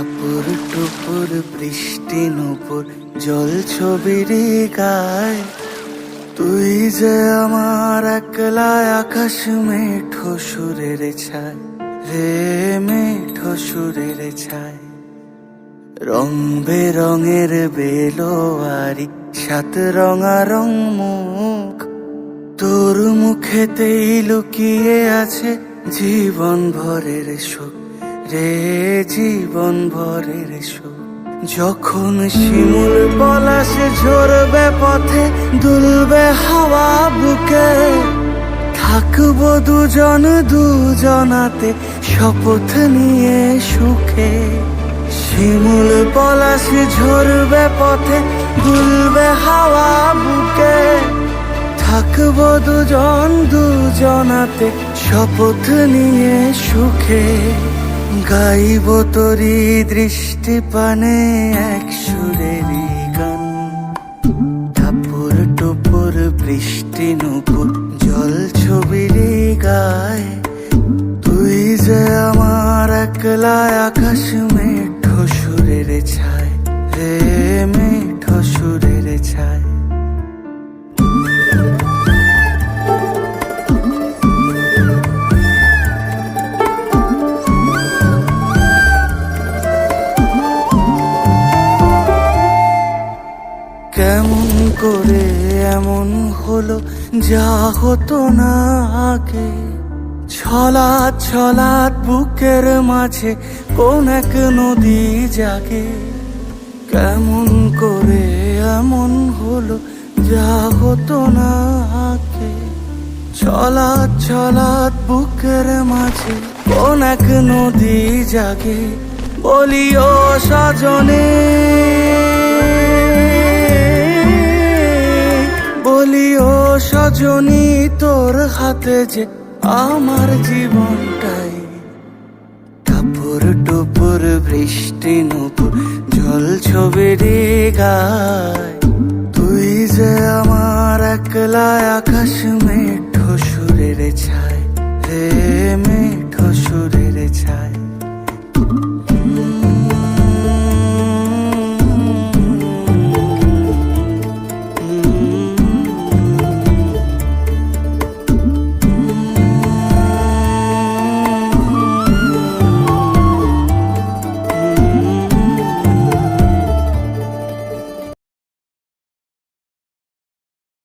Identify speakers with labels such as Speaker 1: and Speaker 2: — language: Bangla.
Speaker 1: টাপুর টুপুর বৃষ্টি নুপুর জল ছবির গায়, তুই যে আমার একলা আকাশ মেঠো সুরের ছায় রে, মেঠো সুরের ছায়। রং বেরঙের বেলোয়ারি সাত রঙারং মুখ, তোর মুখেতেই লুকিয়ে আছে জীবন ভরের সুখ রে, জীবন ভরের সুখ। যখন শিমুল পলাশ ঝরবে পথে, দুলবে হাওয়া বুকে, থাকবো দুজন দুজনাতে শপথ নিয়ে সুখে। শিমুল পলাশ ঝরবে পথে, দুলবে হাওয়া বুকে, থাকবো দুজন দুজনাতে শপথ নিয়ে সুখে। গাইব তোরি দৃষ্টি পানে এক সুরেরই গান, টাপুর টুপুর বৃষ্টি নুপুর জল ছবির গায়, তুই যে আমার একলা আকাশ মেঠো সুরের ছায় রে, মেঠো সুরের ছায়। কেমন করে এমন হলো যা হতো না আগে, ছলাৎ ছলাৎ বুকের মাঝে কোন এক নদী জাগে। কেমন করে এমন হলো যা হতো না আগে, ছলাৎ ছলাৎ বুকের মাঝে কোন এক নদী জাগে। বলিও সজনে, বলিও সজনী, তোর হাতে যে আমার জীবনটাই। টাপুর টুপুর বৃষ্টি নুপুর জল ছবির গায়, তুই যে আমার একলা আকাশ মেঠো সুরের ছায় রে, মেঠো সুরের ছায়।